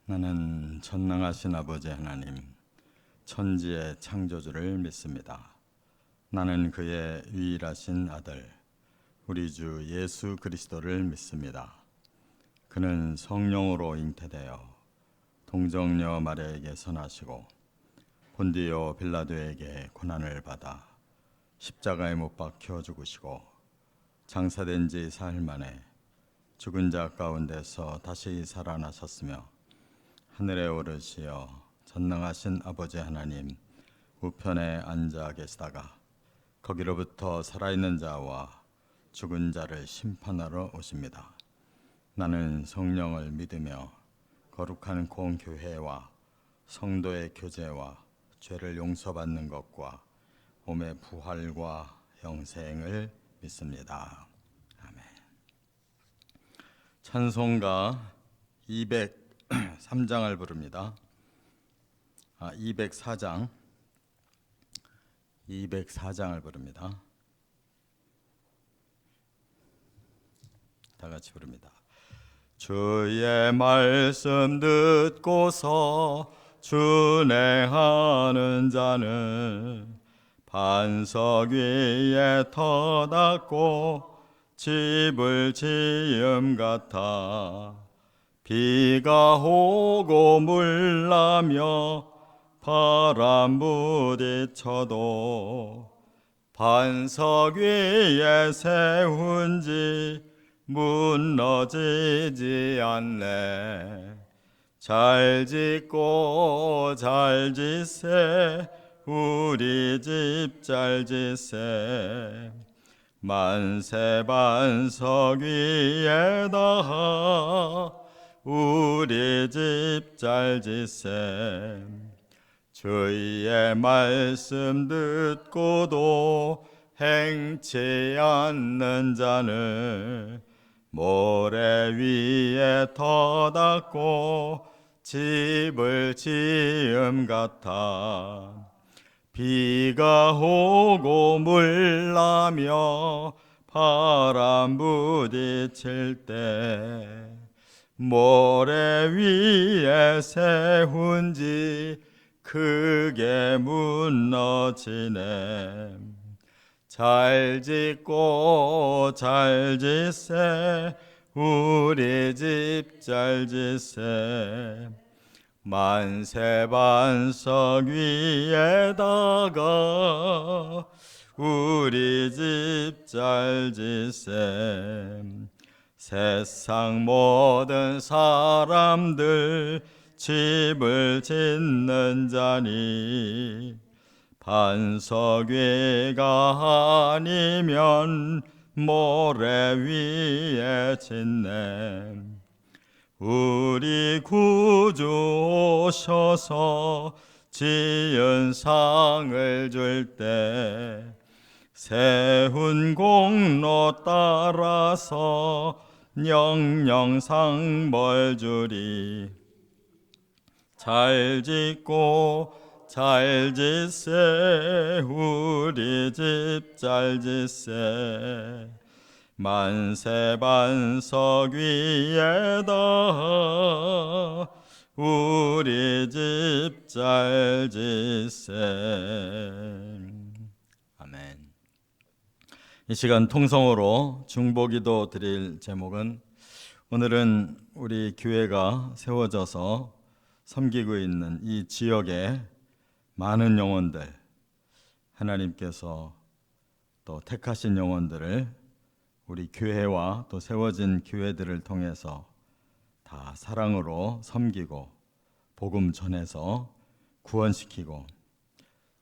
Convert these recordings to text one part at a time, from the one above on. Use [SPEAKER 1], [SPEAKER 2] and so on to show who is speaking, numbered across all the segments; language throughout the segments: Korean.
[SPEAKER 1] 나는 전능하신 아버지 하나님, 천지의 창조주를 믿습니다. 나는 그의 유일하신 아들, 우리 주 예수 그리스도를 믿습니다. 그는 성령으로 잉태되어 동정녀 마리아에게 선하시고 본디오 빌라도에게 고난을 받아 십자가에 못 박혀 죽으시고 장사된 지 사흘 만에 죽은 자 가운데서 다시 살아나셨으며 하늘에 오르시어 전능하신 아버지 하나님 우편에 앉아 계시다가 거기로부터 살아있는 자와 죽은 자를 심판하러 오십니다. 나는 성령을 믿으며 거룩한 공교회와 성도의 교제와 죄를 용서받는 것과 몸의 부활과 영생을 믿습니다. 아멘. 찬송가 203장을 부릅니다. 204장을 부릅니다. 다 같이 부릅니다. 주의 말씀 듣고서 준행하는 자는 반석 위에 터닫고 집을 지음 같아 비가 오고 물나며 바람 부딪혀도 반석 위에 세운 지 무너지지 않네. 잘 짓고 잘 짓세 우리 집 잘 짓세 만세 반석 위에다가 우리 집 잘 짓세 주의 말씀 듣고도 행치 않는 자는 모래 위에 터닫고 집을 지음 같아 비가 오고 물나며 바람 부딪힐 때 모래 위에 세운 지 크게 무너지네. 잘 짓고 잘 짓세 우리 집 잘 짓세 만세 반석 위에다가 우리 집 잘 짓세 세상 모든 사람들 집을 짓는 자니 반석 위가 아니면 모래 위에 짓네. 우리 구주 오셔서 지은 상을 줄 때 세운 공로 따라서 영영 상벌 주리. 잘 짓고 잘 짓세 우리 집 잘 짓세 만세 반석 위에다 우리 집 잘 짓세. 아멘. 이 시간 통성으로 중보기도 드릴 제목은 오늘은 우리 교회가 세워져서 섬기고 있는 이 지역에 많은 영혼들, 하나님께서 또 택하신 영혼들을 우리 교회와 또 세워진 교회들을 통해서 다 사랑으로 섬기고 복음 전해서 구원시키고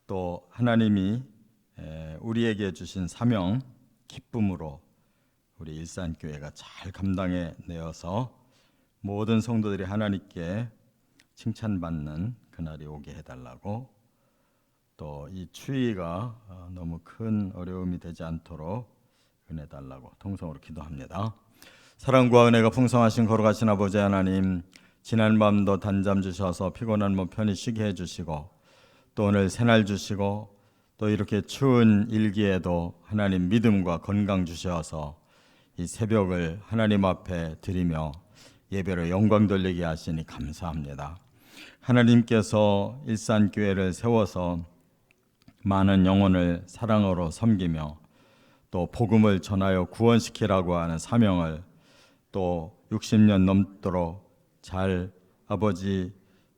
[SPEAKER 1] 또 하나님이 우리에게 주신 사명, 기쁨으로 우리 일산교회가 잘 감당해 내어서 모든 성도들이 하나님께 칭찬받는 그날이 오게 해달라고 또 이 추위가 너무 큰 어려움이 되지 않도록 은혜 달라고 통성으로 기도합니다. 사랑과 은혜가 풍성하신 거룩하신 아버지 하나님, 지난 밤도 단잠 주셔서 피곤한 몸 편히 쉬게 해주시고 또 오늘 새날 주시고 또 이렇게 추운 일기에도 하나님 믿음과 건강 주셔서 이 새벽을 하나님 앞에 드리며 예배로 영광 돌리게 하시니 감사합니다. 하나님께서 일산교회를 세워서 많은 영혼을 사랑으로 섬기며 또 복음을 전하여 구원시키라고 하는 사명을 또 60년 넘도록 잘 아버지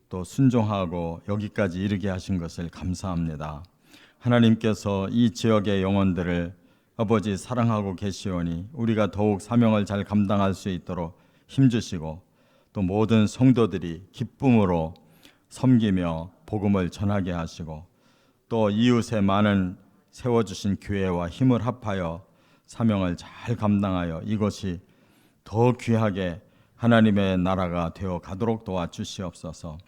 [SPEAKER 1] 또 순종하고 여기까지 이르게 하신 것을 감사합니다. 하나님께서 이 지역의 영혼들을 아버지 사랑하고 계시오니 우리가 더욱 사명을 잘 감당할 수 있도록 힘주시고 또 모든 성도들이 기쁨으로 섬기며 복음을 전하게 하시고 또 이웃에 많은 세워주신 교회와 힘을 합하여 사명을 잘 감당하여 이것이 더 귀하게 하나님의 나라가 되어 가도록 도와주시옵소서.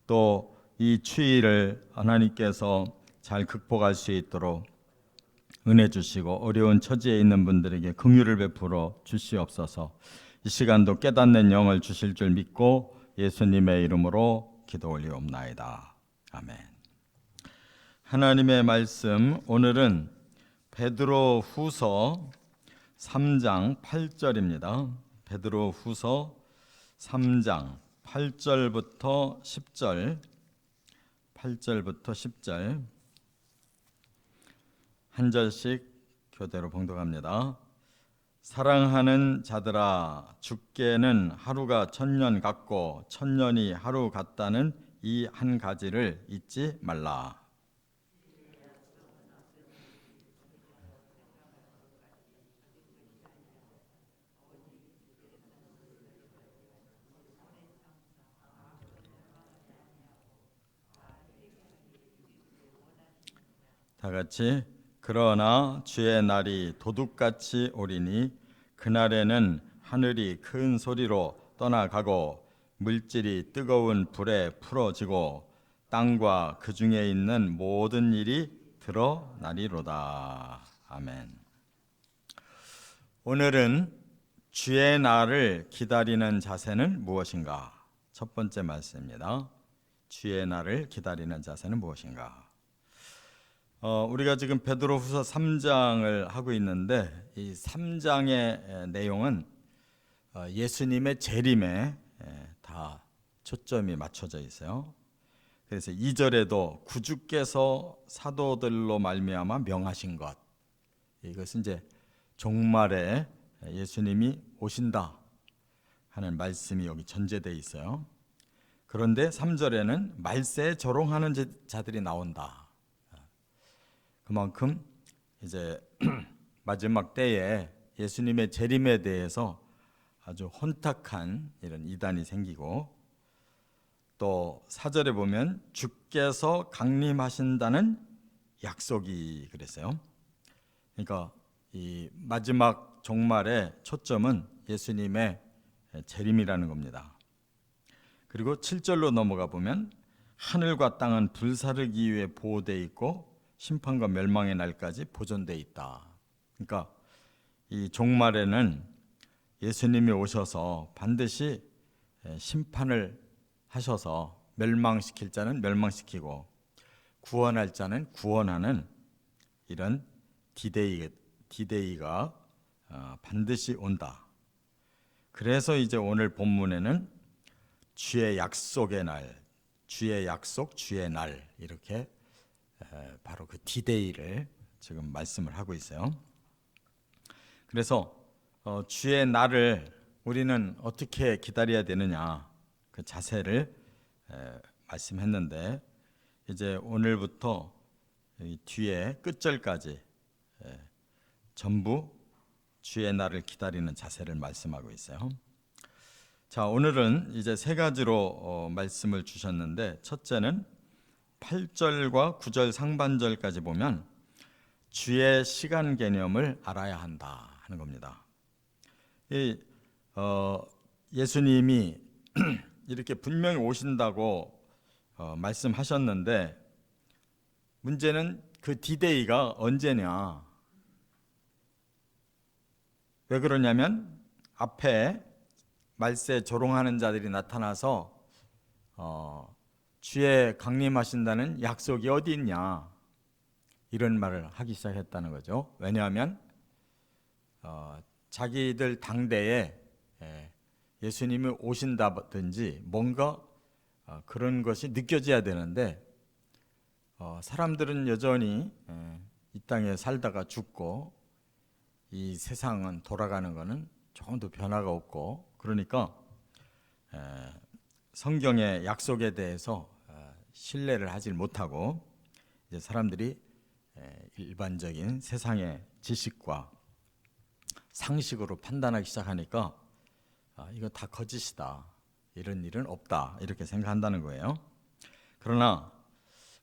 [SPEAKER 1] 또 이 추위를 하나님께서 잘 극복할 수 있도록 은혜 주시고 어려운 처지에 있는 분들에게 긍휼을 베풀어 주시옵소서. 이 시간도 깨닫는 영을 주실 줄 믿고 예수님의 이름으로 기도 올리옵나이다. 아멘. 하나님의 말씀 오늘은 베드로 후서 3장 8절입니다. 베드로 후서 3장 8절부터 10절 8절부터 10절 한 절씩 교대로 봉독합니다. 사랑하는 자들아, 주께는 하루가 천년 같고 천년이 하루 같다는 이 한 가지를 잊지 말라. 다 같이 그러나 주의 날이 도둑같이 오리니 그날에는 하늘이 큰 소리로 떠나가고 물질이 뜨거운 불에 풀어지고 땅과 그 중에 있는 모든 일이 드러나리로다. 아멘. 오늘은 주의 날을 기다리는 자세는 무엇인가? 첫 번째 말씀입니다. 주의 날을 기다리는 자세는 무엇인가? 우리가 지금 베드로후서 3장을 하고 있는데 이 3장의 내용은 예수님의 재림에 다 초점이 맞춰져 있어요. 그래서 2절에도 구주께서 사도들로 말미암아 명하신 것, 이것은 이제 종말에 예수님이 오신다 하는 말씀이 여기 전제되어 있어요. 그런데 3절에는 말세에 조롱하는 자들이 나온다. 그만큼 이제 마지막 때에 예수님의 재림에 대해서 아주 혼탁한 이런 이단이 생기고 또 4절에 보면 주께서 강림하신다는 약속이 그랬어요. 그러니까 이 마지막 종말의 초점은 예수님의 재림이라는 겁니다. 그리고 7절로 넘어가 보면 하늘과 땅은 불사르기 위해 보호되어 있고 심판과 멸망의 날까지 보존되어 있다. 그러니까 이 종말에는 예수님이 오셔서 반드시 심판을 하셔서 멸망시킬 자는 멸망시키고 구원할 자는 구원하는 이런 디데이가 반드시 온다. 그래서 이제 오늘 본문에는 주의 약속의 날, 주의 약속, 주의 날 이렇게 바로 그 디데이를 지금 말씀을 하고 있어요. 그래서 주의 날을 우리는 어떻게 기다려야 되느냐 그 자세를 말씀했는데 이제 오늘부터 뒤에 끝절까지 전부 주의 날을 기다리는 자세를 말씀하고 있어요. 자, 오늘은 이제 세 가지로 말씀을 주셨는데 첫째는 8절과 9절 상반절까지 보면 주의 시간 개념을 알아야 한다 하는 겁니다. 예수님이 이렇게 분명히 오신다고 말씀하셨는데 문제는 그 디데이가 언제냐? 왜 그러냐면 앞에 말세 조롱하는 자들이 나타나서 주의 강림하신다는 약속이 어디 있냐 이런 말을 하기 시작했다는 거죠. 왜냐하면 자기들 당대에 예수님이 오신다든지 뭔가 그런 것이 느껴져야 되는데 사람들은 여전히 이 땅에 살다가 죽고 이 세상은 돌아가는 것은 조금도 변화가 없고, 그러니까 성경의 약속에 대해서 신뢰를 하지 못하고 이제 사람들이 일반적인 세상의 지식과 상식으로 판단하기 시작하니까 이거 다 거짓이다, 이런 일은 없다, 이렇게 생각한다는 거예요. 그러나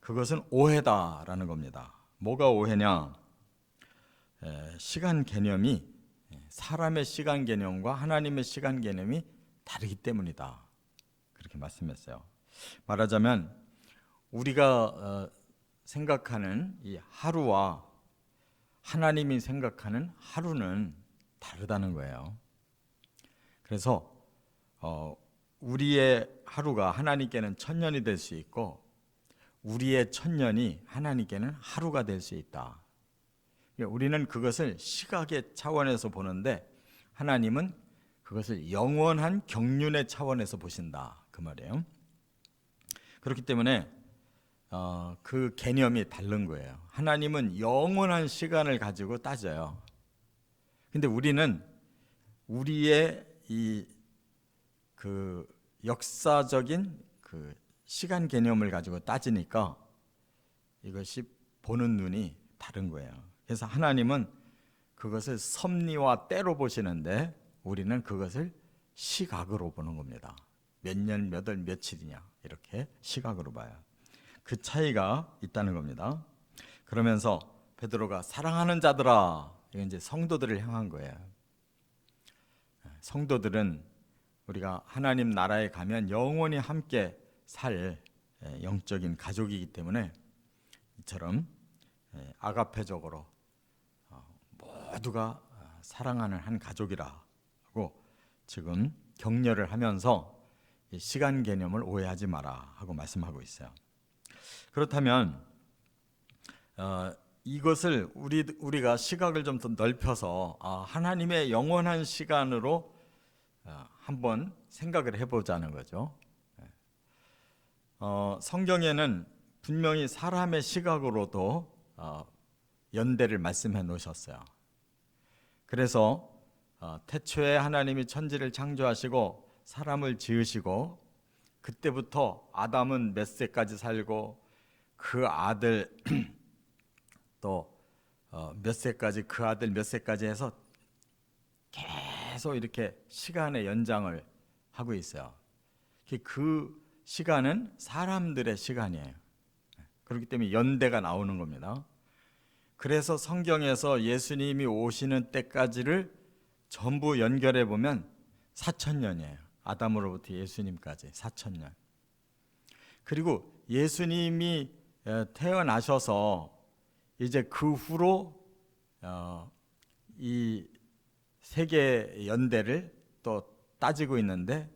[SPEAKER 1] 그것은 오해다라는 겁니다. 뭐가 오해냐? 시간 개념이 사람의 시간 개념과 하나님의 시간 개념이 다르기 때문이다, 그렇게 말씀했어요. 말하자면 우리가 생각하는 이 하루와 하나님이 생각하는 하루는 다르다는 거예요. 그래서 우리의 하루가 하나님께는 1000년이 될 수 있고 우리의 1000년이 하나님께는 하루가 될 수 있다. 우리는 그것을 시각의 차원에서 보는데 하나님은 그것을 영원한 경륜의 차원에서 보신다, 그 말이에요. 그렇기 때문에 그 개념이 다른 거예요. 하나님은 영원한 시간을 가지고 따져요. 근데 우리는 우리의 그 역사적인 그 시간 개념을 가지고 따지니까 이것이 보는 눈이 다른 거예요. 그래서 하나님은 그것을 섭리와 때로 보시는데 우리는 그것을 시각으로 보는 겁니다. 몇 년, 몇 월, 며칠이냐, 이렇게 시각으로 봐요. 그 차이가 있다는 겁니다. 그러면서 베드로가 사랑하는 자들아, 이건 이제 성도들을 향한 거예요. 성도들은 우리가 하나님 나라에 가면 영원히 함께 살 영적인 가족이기 때문에 이처럼 아가페적으로 모두가 사랑하는 한 가족이라고 지금 격려를 하면서 시간 개념을 오해하지 마라 하고 말씀하고 있어요. 그렇다면 이것을 우리가 시각을 좀 더 넓혀서 하나님의 영원한 시간으로 한번 생각을 해보자는 거죠. 성경에는 분명히 사람의 시각으로도 연대를 말씀해 놓으셨어요. 그래서 태초에 하나님이 천지를 창조하시고 사람을 지으시고 그때부터 아담은 몇 세까지 살고 그 아들 또 몇 세까지, 그 아들 몇 세까지 해서 계속 이렇게 시간의 연장을 하고 있어요. 그 시간은 사람들의 시간이에요. 그렇기 때문에 연대가 나오는 겁니다. 그래서 성경에서 예수님이 오시는 때까지를 전부 연결해 보면 4000년이에요. 아담으로부터 예수님까지 4000년. 그리고 예수님이 태어나셔서 이제 그 후로 이 세계 연대를 또 따지고 있는데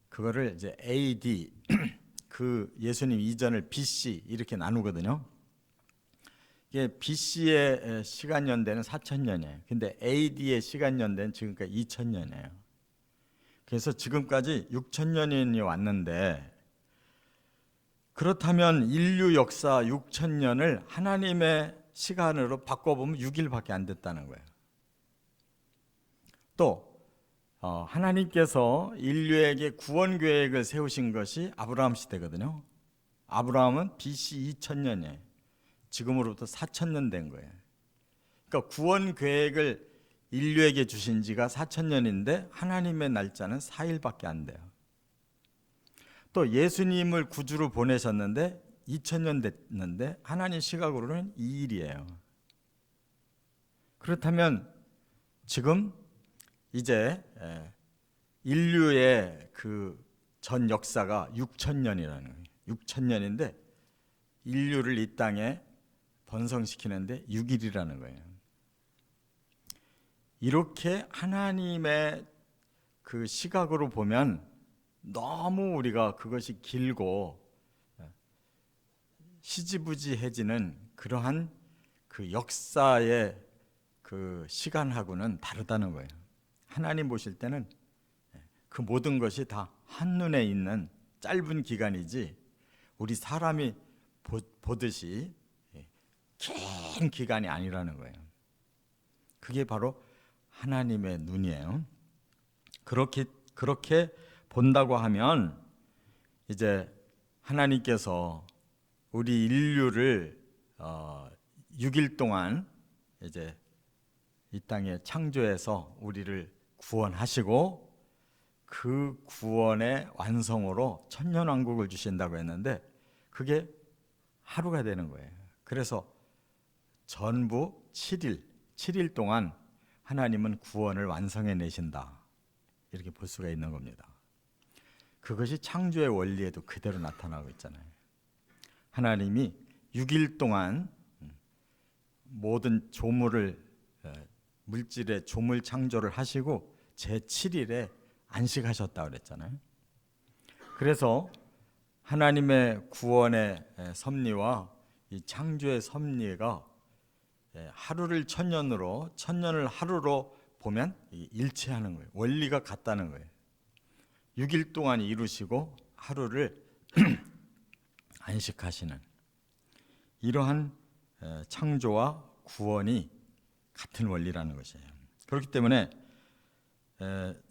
[SPEAKER 1] 그거를 이제 AD 그 예수님 이전을 BC 이렇게 나누거든요. 이게 BC의 시간 연대는 4000년이에요. 근데 AD의 시간 연대는 지금까지 2000년이에요. 그래서 지금까지 6000년이 왔는데, 그렇다면 인류 역사 6000년을 하나님의 시간으로 바꿔보면 6일밖에 안 됐다는 거예요. 또 하나님께서 인류에게 구원 계획을 세우신 것이 아브라함 시대거든요. 아브라함은 BC 2000년이에요. 지금으로부터 4000년 된 거예요. 그러니까 구원 계획을 인류에게 주신 지가 4000년인데 하나님의 날짜는 4일밖에 안 돼요. 또 예수님을 구주로 보내셨는데 2000년 됐는데 하나님 시각으로는 2일이에요. 그렇다면 지금 이제 인류의 그 전 역사가 6000년이라는 거예요. 6000년인데 인류를 이 땅에 번성시키는데 6일이라는 거예요. 이렇게 하나님의 그 시각으로 보면 너무 우리가 그것이 길고 시지부지해지는 그러한 그 역사의 그 시간하고는 다르다는 거예요. 하나님 보실 때는 그 모든 것이 다 한눈에 있는 짧은 기간이지 우리 사람이 보듯이 긴 기간이 아니라는 거예요. 그게 바로 하나님의 눈이에요. 그렇게 본다고 하면 이제 하나님께서 우리 인류를 6일 동안 이제 이 땅에 창조해서 우리를 구원하시고 그 구원의 완성으로 천년왕국을 주신다고 했는데 그게 하루가 되는 거예요. 그래서 전부 7일 동안 하나님은 구원을 완성해 내신다. 이렇게 볼 수가 있는 겁니다. 그것이 창조의 원리에도 그대로 나타나고 있잖아요. 하나님이 6일 동안 모든 조물을 물질의 조물 창조를 하시고 제7일에 안식하셨다고 그랬잖아요. 그래서 하나님의 구원의 섭리와 이 창조의 섭리가 하루를 천년으로, 천년을 하루로 보면 일치하는 거예요. 원리가 같다는 거예요. 6일 동안 이루시고 하루를 안식하시는 이러한 창조와 구원이 같은 원리라는 것이에요. 그렇기 때문에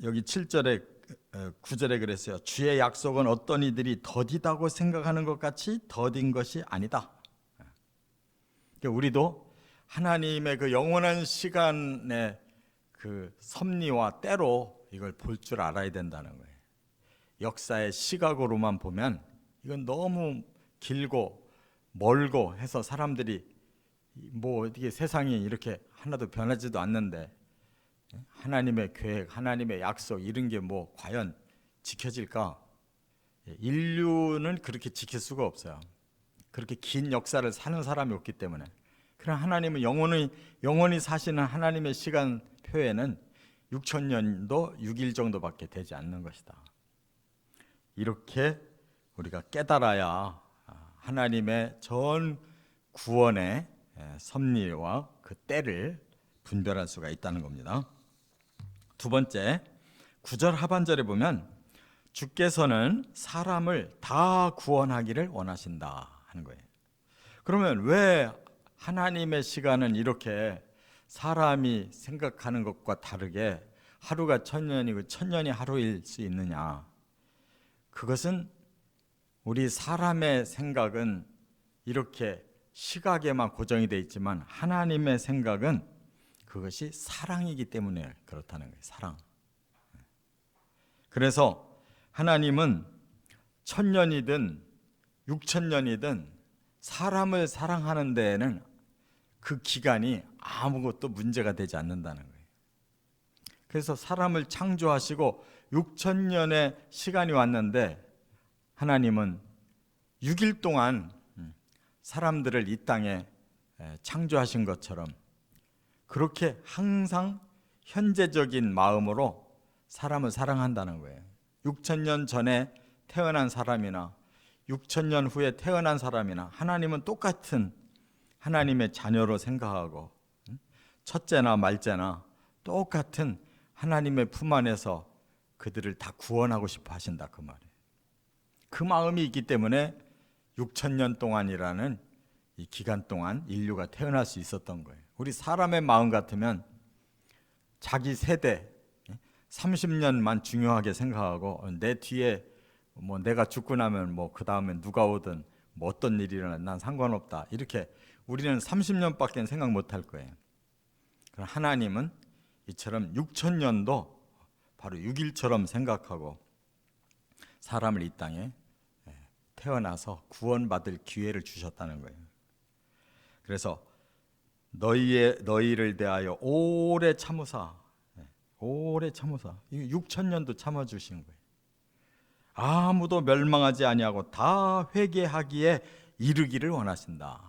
[SPEAKER 1] 여기 7절에 9절에 그랬어요. 주의 약속은 어떤 이들이 더디다고 생각하는 것 같이 더딘 것이 아니다. 그러니까 우리도 하나님의 그 영원한 시간의 그 섭리와 때로 이걸 볼 줄 알아야 된다는 거예요. 역사의 시각으로만 보면 이건 너무 길고 멀고 해서 사람들이 뭐 어떻게 세상이 이렇게 하나도 변하지도 않는데 하나님의 계획, 하나님의 약속 이런 게 뭐 과연 지켜질까? 인류는 그렇게 지킬 수가 없어요. 그렇게 긴 역사를 사는 사람이 없기 때문에. 그러나 하나님은 영원히 사시는 하나님의 시간표에는 6,000년도 6일 정도밖에 되지 않는 것이다. 이렇게 우리가 깨달아야 하나님의 전 구원의 섭리와 그 때를 분별할 수가 있다는 겁니다. 두 번째, 9절 하반절에 보면 주께서는 사람을 다 구원하기를 원하신다 하는 거예요. 그러면 왜 하나님의 시간은 이렇게 사람이 생각하는 것과 다르게 하루가 천년이고 천년이 하루일 수 있느냐? 그것은 우리 사람의 생각은 이렇게 시각에만 고정이 되어 있지만 하나님의 생각은 그것이 사랑이기 때문에 그렇다는 거예요. 사랑. 그래서 하나님은 1,000년이든 6,000년이든 사람을 사랑하는 데에는 그 기간이 아무것도 문제가 되지 않는다는 거예요. 그래서 사람을 창조하시고 6,000년의 시간이 왔는데 하나님은 6일 동안 사람들을 이 땅에 창조하신 것처럼 그렇게 항상 현재적인 마음으로 사람을 사랑한다는 거예요. 6,000년 전에 태어난 사람이나 6,000년 후에 태어난 사람이나 하나님은 똑같은 하나님의 자녀로 생각하고 첫째나 말째나 똑같은 하나님의 품 안에서 그들을 다 구원하고 싶어 하신다 그 말이에요. 그 마음이 있기 때문에 6,000년 동안이라는 이 기간 동안 인류가 태어날 수 있었던 거예요. 우리 사람의 마음 같으면 자기 세대 30년만 중요하게 생각하고 내 뒤에 뭐 내가 죽고 나면 뭐 그 다음에 누가 오든 뭐 어떤 일이 일어나든 난 상관없다. 이렇게 우리는 30년밖에 생각 못할 거예요. 그럼 하나님은 이처럼 6,000년도 바로 6일처럼 생각하고 사람을 이 땅에 태어나서 구원받을 기회를 주셨다는 거예요. 그래서 너희를 대하여 오래 참으사 6,000년도 참아주신 거예요. 아무도 멸망하지 아니하고 다 회개하기에 이르기를 원하신다.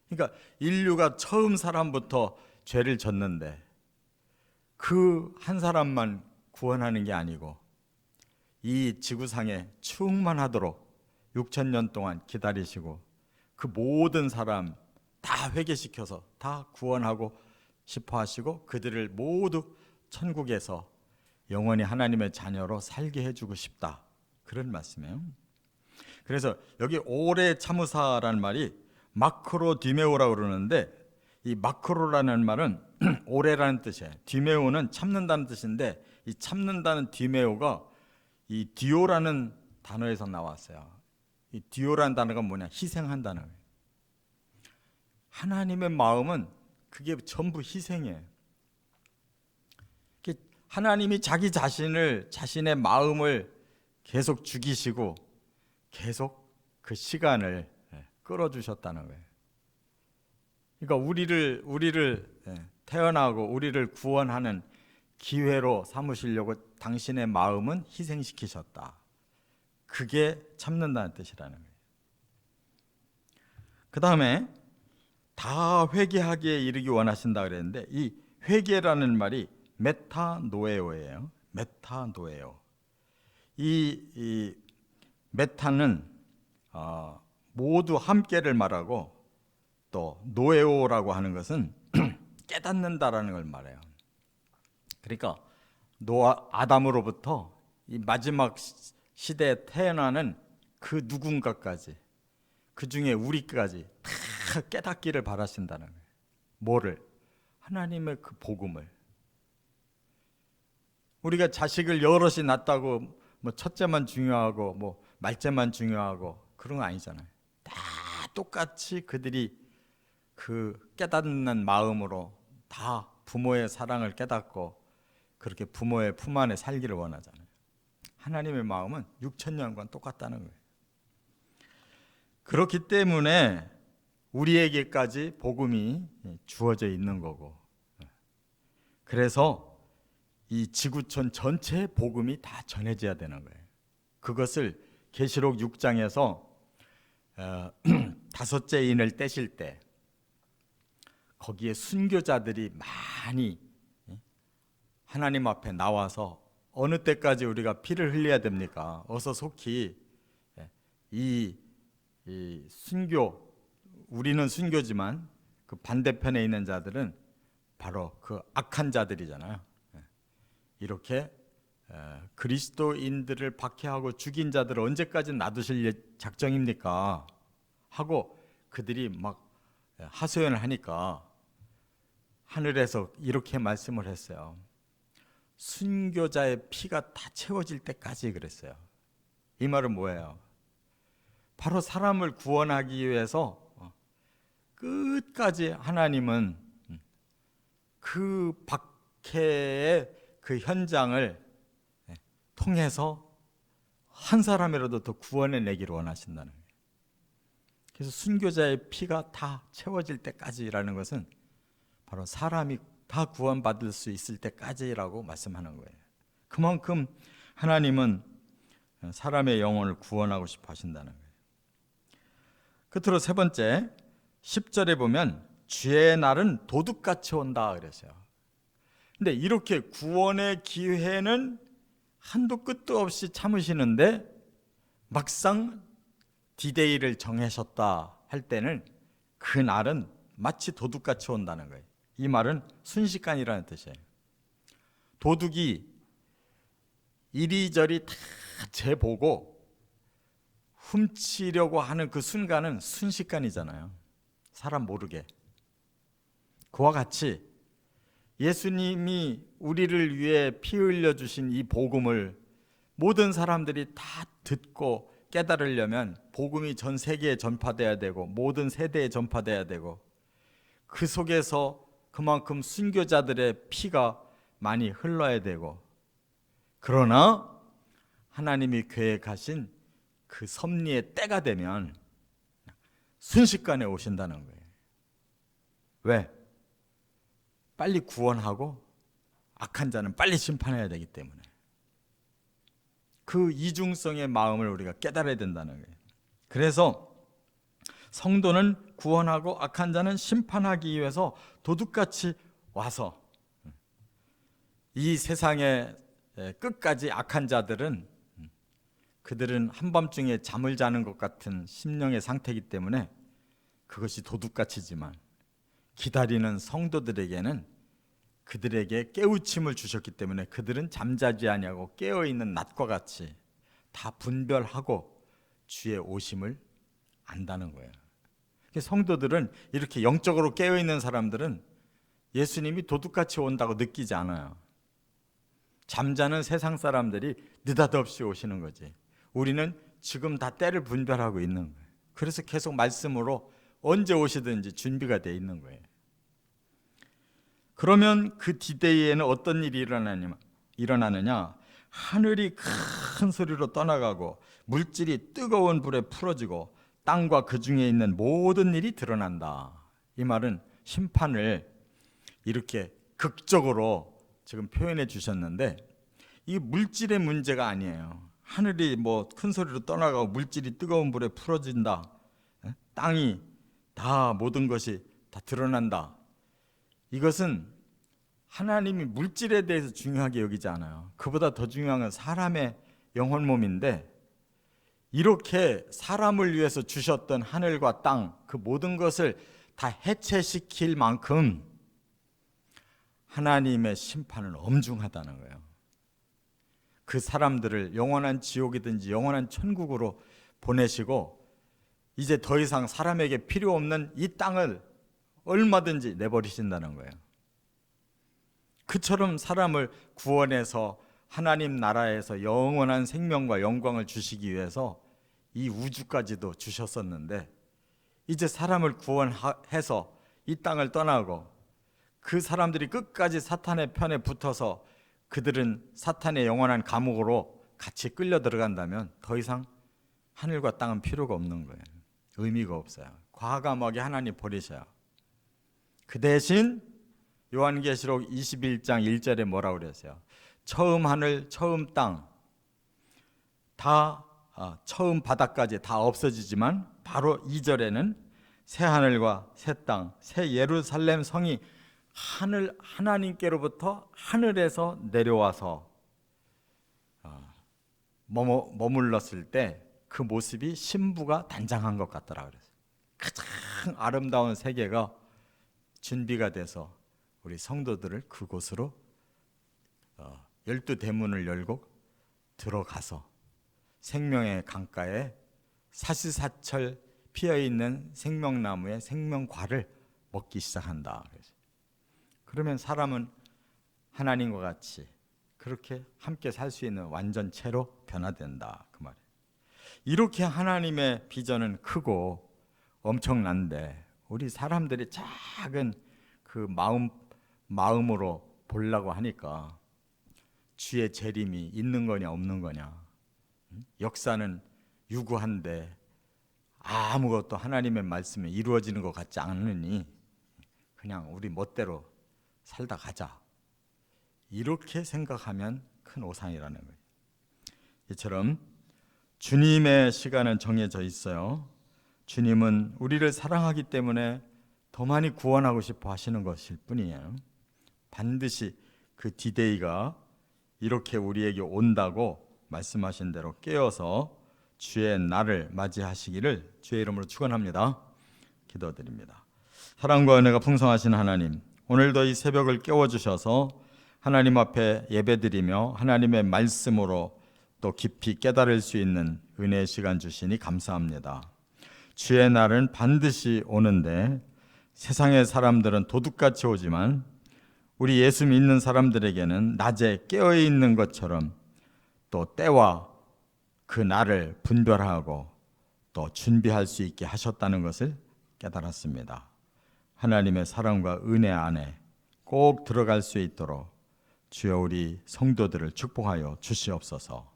[SPEAKER 1] 그러니까 인류가 처음 사람부터 죄를 졌는데 그 한 사람만 구원하는 게 아니고 이 지구상에 충만하도록 6,000년 동안 기다리시고 그 모든 사람 다 회개시켜서 다 구원하고 싶어 하시고 그들을 모두 천국에서 영원히 하나님의 자녀로 살게 해주고 싶다, 그런 말씀이에요. 그래서 여기 오래 참으사라는 말이 마크로 디메오라고 그러는데, 이 마크로라는 말은 오래라는 뜻이에요. 디메오는 참는다는 뜻인데, 이 참는다는 디메오가 이 디오라는 단어에서 나왔어요. 이 디오라는 단어가 뭐냐? 희생한다는 거예요. 하나님의 마음은 그게 전부 희생이에요. 하나님이 자기 자신을, 자신의 마음을 계속 죽이시고 계속 그 시간을 끌어주셨다는 거예요. 그러니까 우리를 태어나고 우리를 구원하는 기회로 삼으시려고 당신의 마음은 희생시키셨다. 그게 참는다는 뜻이라는 거예요. 그 다음에 다 회개하기에 이르기 원하신다 그랬는데, 이 회개라는 말이 메타노에오예요. 메타노에오. 이 메타는 모두 함께를 말하고, 또 노에오라고 하는 것은 깨닫는다라는 걸 말해요. 그러니까 아담으로부터 이 마지막 시대에 태어나는 그 누군가까지, 그 중에 우리까지 다 깨닫기를 바라신다는 거예요. 뭐를? 하나님의 그 복음을. 우리가 자식을 여럿이 낳았다고 뭐 첫째만 중요하고 뭐 말째만 중요하고 그런 거 아니잖아요. 다 똑같이 그들이 그 깨닫는 마음으로 다 부모의 사랑을 깨닫고 그렇게 부모의 품 안에 살기를 원하잖아요. 하나님의 마음은 6,000년간 똑같다는 거예요. 그렇기 때문에 우리에게까지 복음이 주어져 있는 거고, 그래서 이 지구촌 전체에 복음이 다 전해져야 되는 거예요. 그것을 계시록 6장에서 5째 인을 떼실 때 거기에 순교자들이 많이 하나님 앞에 나와서, 어느 때까지 우리가 피를 흘려야 됩니까? 어서 속히 이 순교, 우리는 순교지만 그 반대편에 있는 자들은 바로 그 악한 자들이잖아요. 이렇게 그리스도인들을 박해하고 죽인 자들을 언제까지 놔두실 작정입니까? 하고 그들이 막 하소연을 하니까 하늘에서 이렇게 말씀을 했어요. 순교자의 피가 다 채워질 때까지 그랬어요. 이 말은 뭐예요? 바로 사람을 구원하기 위해서 끝까지 하나님은 그 박해의 그 현장을 통해서 한 사람이라도 더 구원해 내기를 원하신다는 거예요. 그래서 순교자의 피가 다 채워질 때까지라는 것은 바로 사람이 다 구원받을 수 있을 때까지라고 말씀하는 거예요. 그만큼 하나님은 사람의 영혼을 구원하고 싶어 하신다는 거예요. 끝으로 세 번째, 10절에 보면 주의 날은 도둑같이 온다 그랬어요. 근데 이렇게 구원의 기회는 한도 끝도 없이 참으시는데 막상 디데이를 정하셨다 할 때는 그 날은 마치 도둑같이 온다는 거예요. 이 말은 순식간이라는 뜻이에요. 도둑이 이리저리 다 재보고 훔치려고 하는 그 순간은 순식간이잖아요. 사람 모르게. 그와 같이 예수님이 우리를 위해 피 흘려 주신 이 복음을 모든 사람들이 다 듣고 깨달으려면 복음이 전 세계에 전파돼야 되고 모든 세대에 전파돼야 되고, 그 속에서 그만큼 순교자들의 피가 많이 흘러야 되고, 그러나 하나님이 계획하신 그 섭리의 때가 되면 순식간에 오신다는 거예요. 왜? 빨리 구원하고 악한 자는 빨리 심판해야 되기 때문에. 그 이중성의 마음을 우리가 깨달아야 된다는 거예요. 그래서 성도는 구원하고 악한 자는 심판하기 위해서 도둑같이 와서, 이 세상의 끝까지 악한 자들은 그들은 한밤중에 잠을 자는 것 같은 심령의 상태이기 때문에 그것이 도둑같이지만, 기다리는 성도들에게는 그들에게 깨우침을 주셨기 때문에 그들은 잠자지 아니하고 깨어있는 낮과 같이 다 분별하고 주의 오심을 안다는 거예요. 성도들은 이렇게 영적으로 깨어있는 사람들은 예수님이 도둑같이 온다고 느끼지 않아요. 잠자는 세상 사람들이 느닷없이 오시는 거지. 우리는 지금 다 때를 분별하고 있는 거예요. 그래서 계속 말씀으로 언제 오시든지 준비가 되어 있는 거예요. 그러면 그 디데이에는 어떤 일이 일어나느냐? 하늘이 큰 소리로 떠나가고 물질이 뜨거운 불에 풀어지고 땅과 그 중에 있는 모든 일이 드러난다. 이 말은 심판을 이렇게 극적으로 지금 표현해 주셨는데, 이 물질의 문제가 아니에요. 하늘이 뭐 큰 소리로 떠나가고 물질이 뜨거운 불에 풀어진다, 땅이 다 모든 것이 다 드러난다. 이것은 하나님이 물질에 대해서 중요하게 여기지 않아요. 그보다 더 중요한 건 사람의 영혼 몸인데, 이렇게 사람을 위해서 주셨던 하늘과 땅, 그 모든 것을 다 해체시킬 만큼 하나님의 심판은 엄중하다는 거예요. 그 사람들을 영원한 지옥이든지 영원한 천국으로 보내시고 이제 더 이상 사람에게 필요 없는 이 땅을 얼마든지 내버리신다는 거예요. 그처럼 사람을 구원해서 하나님 나라에서 영원한 생명과 영광을 주시기 위해서 이 우주까지도 주셨었는데, 이제 사람을 구원해서 이 땅을 떠나고 그 사람들이 끝까지 사탄의 편에 붙어서 그들은 사탄의 영원한 감옥으로 같이 끌려 들어간다면 더 이상 하늘과 땅은 필요가 없는 거예요. 의미가 없어요. 과감하게 하나님 버리셔요. 그 대신 요한계시록 21장 1절에 뭐라고 그랬어요? 처음 하늘, 처음 땅, 다 처음 바다까지 다 없어지지만 바로 2절에는 새 하늘과 새 땅, 새 예루살렘 성이 하나님께로부터 하늘에서 내려와서 머물렀을 때 그 모습이 신부가 단장한 것 같더라 그랬어요. 가장 아름다운 세계가 준비가 돼서 우리 성도들을 그곳으로 12대문을 열고 들어가서 생명의 강가에 사시사철 피어있는 생명나무의 생명과를 먹기 시작한다. 그러면 사람은 하나님과 같이 그렇게 함께 살 수 있는 완전체로 변화된다, 그 말이에요. 이렇게 하나님의 비전은 크고 엄청난데 우리 사람들이 작은 그 마음으로 보려고 하니까 주의 재림이 있는 거냐 없는 거냐, 역사는 유구한데 아무것도 하나님의 말씀이 이루어지는 것 같지 않으니 그냥 우리 멋대로 살다 가자, 이렇게 생각하면 큰 오산이라는 거예요. 이처럼 주님의 시간은 정해져 있어요. 주님은 우리를 사랑하기 때문에 더 많이 구원하고 싶어 하시는 것일 뿐이에요. 반드시 그 디데이가 이렇게 우리에게 온다고 말씀하신 대로 깨어서 주의 날을 맞이하시기를 주의 이름으로 축원합니다. 기도드립니다. 사랑과 은혜가 풍성하신 하나님, 오늘도 이 새벽을 깨워주셔서 하나님 앞에 예배드리며 하나님의 말씀으로 또 깊이 깨달을 수 있는 은혜의 시간 주시니 감사합니다. 주의 날은 반드시 오는데 세상의 사람들은 도둑같이 오지만 우리 예수 믿는 사람들에게는 낮에 깨어있는 것처럼 또 때와 그 날을 분별하고 또 준비할 수 있게 하셨다는 것을 깨달았습니다. 하나님의 사랑과 은혜 안에 꼭 들어갈 수 있도록 주여 우리 성도들을 축복하여 주시옵소서.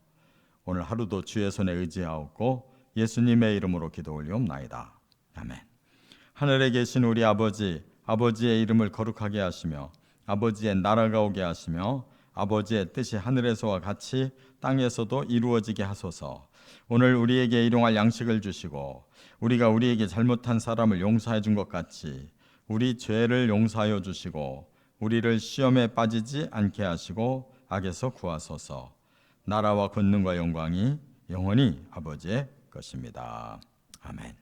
[SPEAKER 1] 오늘 하루도 주의 손에 의지하옵고 예수님의 이름으로 기도 올리옵나이다. 아멘. 하늘에 계신 우리 아버지, 아버지의 이름을 거룩하게 하시며 아버지의 나라가 오게 하시며 아버지의 뜻이 하늘에서와 같이 땅에서도 이루어지게 하소서. 오늘 우리에게 일용할 양식을 주시고 우리가 우리에게 잘못한 사람을 용서해 준 것 같이 우리 죄를 용서하여 주시고 우리를 시험에 빠지지 않게 하시고 악에서 구하소서. 나라와 권능과 영광이 영원히 아버지의 것입니다. 아멘.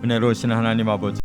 [SPEAKER 1] 은혜로우신 하나님 아버지,